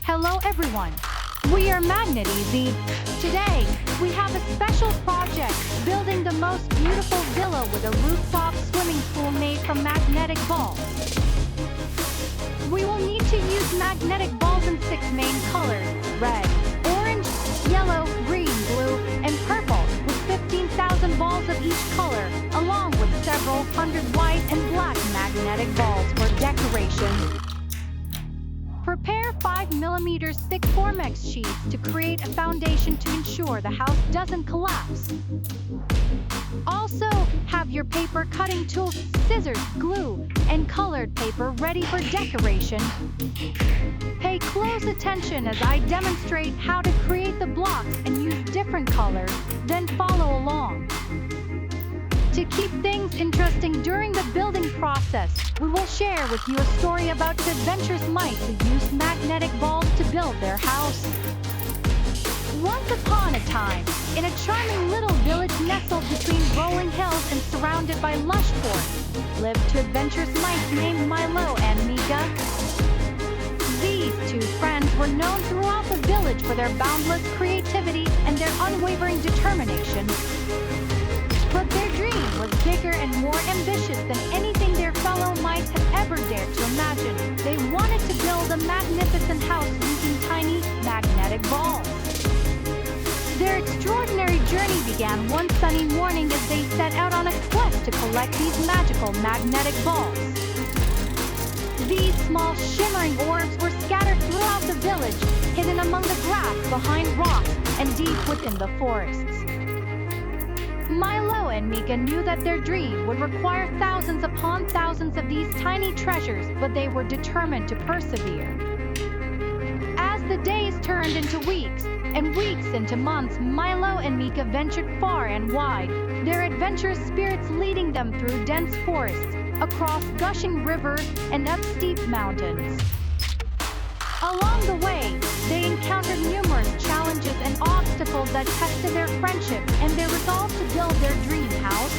Hello everyone, we are Magnetism. Today, we have a special project, building the most beautiful villa with a rooftop swimming pool made from magnetic balls. We will need to use magnetic balls in 6 main colors: red, orange, yellow, green, blue, and purple, with 15,000 balls of each color, along with several hundred white and black magnetic balls for decoration. Prepare 5mm thick Formex sheets to create a foundation to ensure the house doesn't collapse. Also, have your paper cutting tools, scissors, glue, and colored paper ready for decoration. Pay close attention as I demonstrate how to create the blocks and use different colors, then follow along. To keep things interesting during the building process, we will share with you a story about two adventurous mice who used magnetic balls to build their house. Once upon a time, in a charming little village nestled between rolling hills and surrounded by lush forests, lived two adventurous mice named Milo and Mika. These two friends were known throughout the village for their boundless creativity and their unwavering determination. But their dream was bigger and more ambitious than anything their fellow mice had ever dared to imagine. They wanted to build a magnificent house using tiny, magnetic balls. Their extraordinary journey began one sunny morning as they set out on a quest to collect these magical magnetic balls. These small, shimmering orbs were scattered throughout the village, hidden among the grass, behind rocks, and deep within the forests. Milo and Mika knew that their dream would require thousands upon thousands of these tiny treasures, but they were determined to persevere. As the days turned into weeks, and weeks into months, Milo and Mika ventured far and wide, their adventurous spirits leading them through dense forests, across gushing rivers, and up steep mountains. Along the way, they encountered numerous challenges and obstacles that tested their friendship and their resolve to build their dream house.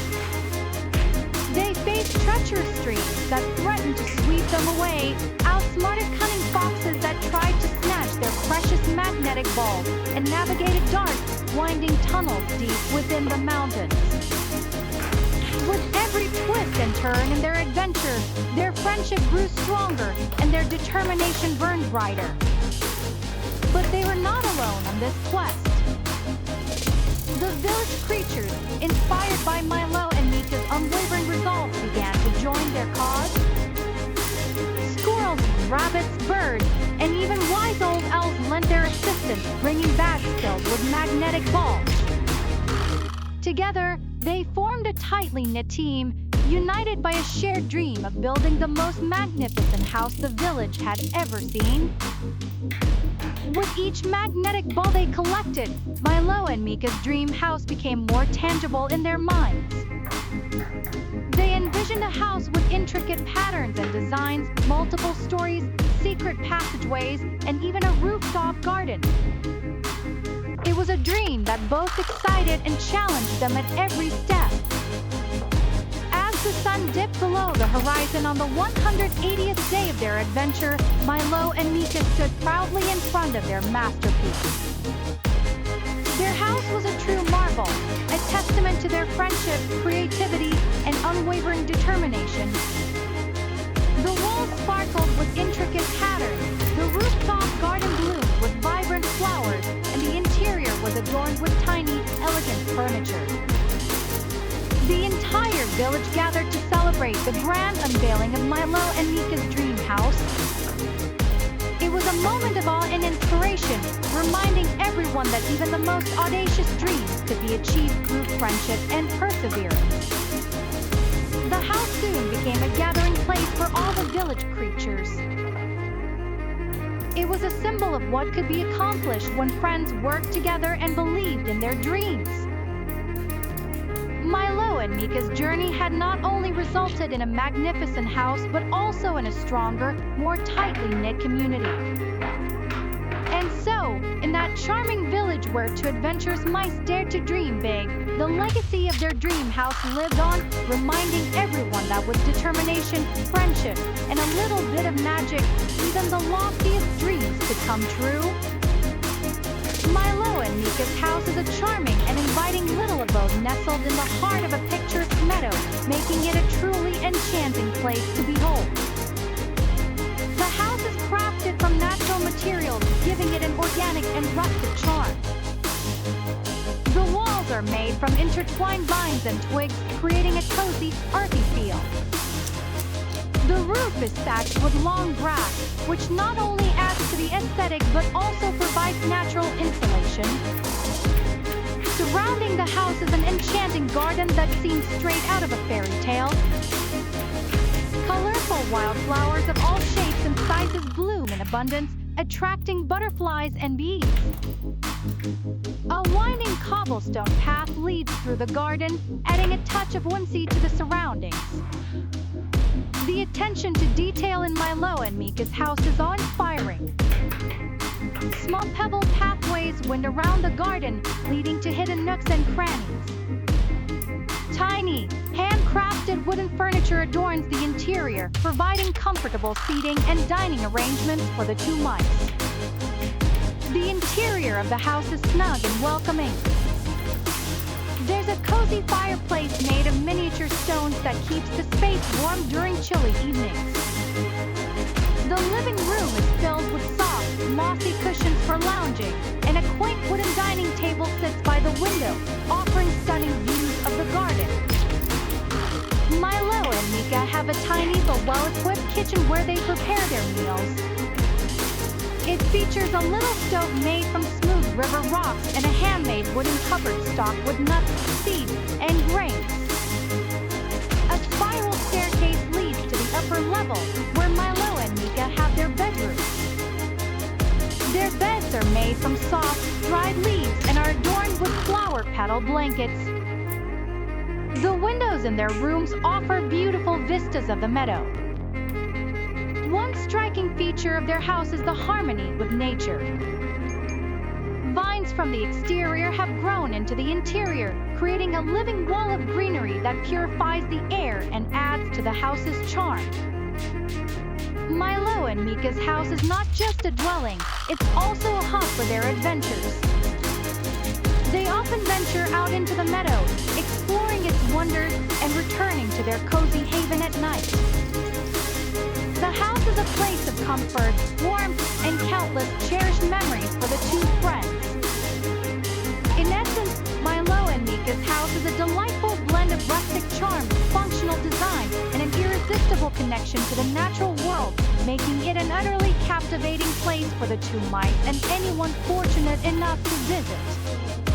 They faced treacherous streams that threatened to sweep them away, outsmarted cunning foxes that tried to snatch their precious magnetic balls, and navigated dark, winding tunnels deep within the mountains. With every twist and turn in their adventure, their friendship grew stronger and their determination burned brighter. But they were not alone on this quest. The village creatures, inspired by Milo and Mika's unwavering resolve, began to join their cause. Squirrels, rabbits, birds, and even wise old elves lent their assistance, bringing bags filled with magnetic balls. Together, they formed a tightly knit team, united by a shared dream of building the most magnificent house the village had ever seen. With each magnetic ball they collected, Milo and Mika's dream house became more tangible in their minds. They envisioned a house with intricate patterns and designs, multiple stories, secret passageways, and even a rooftop garden. It was a dream that both excited and challenged them at every step. As the sun dipped below the horizon on the 180th day of their adventure, Milo and Mika stood proudly in front of their masterpiece. Their house was a true marvel, a testament to their friendship, creativity, and unwavering determination. The walls sparkled with intricate patterns, the rooftop garden bloomed with vibrant flowers, and the interior was adorned with tiny, elegant furniture. The entire village gathered to celebrate the grand unveiling of Milo and Mika's dream house. It was a moment of awe and inspiration, reminding everyone that even the most audacious dreams could be achieved through friendship and perseverance. The house soon became a gathering place for all the village creatures. It was a symbol of what could be accomplished when friends worked together and believed in their dreams. Milo and Mika's journey had not only resulted in a magnificent house, but also in a stronger, more tightly knit community. And so, in that charming village where two adventurous mice dared to dream big, the legacy of their dream house lived on, reminding everyone that with determination, friendship, and a little bit of magic, even the loftiest dreams could come true. Milo and Mika's house is a charming and inviting little abode nestled in the heart of a picturesque meadow, making it a truly enchanting place to behold. The house is crafted from natural materials, giving it an organic and rustic charm. The walls are made from intertwined vines and twigs, creating a cozy, earthy feel. The roof is thatched with long grass, which not only adds to the aesthetic but also provides natural insulation. Surrounding the house is an enchanting garden that seems straight out of a fairy tale. Colorful wildflowers of all shapes and sizes bloom in abundance, attracting butterflies and bees. A winding cobblestone path leads through the garden, adding a touch of whimsy to the surroundings. The attention to detail in Milo and Mika's house is awe-inspiring. Small pebble pathways wind around the garden, leading to hidden nooks and crannies. Tiny, handcrafted wooden furniture adorns the interior, providing comfortable seating and dining arrangements for the two mice. The interior of the house is snug and welcoming. There's a cozy fireplace made of miniature stones that keeps the space warm during chilly evenings. The living room is filled with soft, mossy cushions for lounging, and a quaint wooden dining table sits by the window, offering stunning views of the garden. Milo and Mika have a tiny but well-equipped kitchen where they prepare their meals. It features a little stove made from smooth river rocks and a handmade wooden cupboard stocked with nuts, seeds, and grains. A spiral staircase leads to the upper level, where Milo and Mika have their bedrooms. Their beds are made from soft, dried leaves and are adorned with flower petal blankets. The windows in their rooms offer beautiful vistas of the meadow. One striking feature of their house is the harmony with nature. Vines from the exterior have grown into the interior, creating a living wall of greenery that purifies the air and adds to the house's charm. Milo and Mika's house is not just a dwelling, it's also a hub for their adventures. They often venture out into the meadow, exploring its wonders and returning to their cozy haven at night. The house is a place of comfort, warmth, and countless cherished memories for the two friends. In essence, Milo and Mika's house is a delightful blend of rustic charm, functional design, and an irresistible connection to the natural world, making it an utterly captivating place for the two mice and anyone fortunate enough to visit.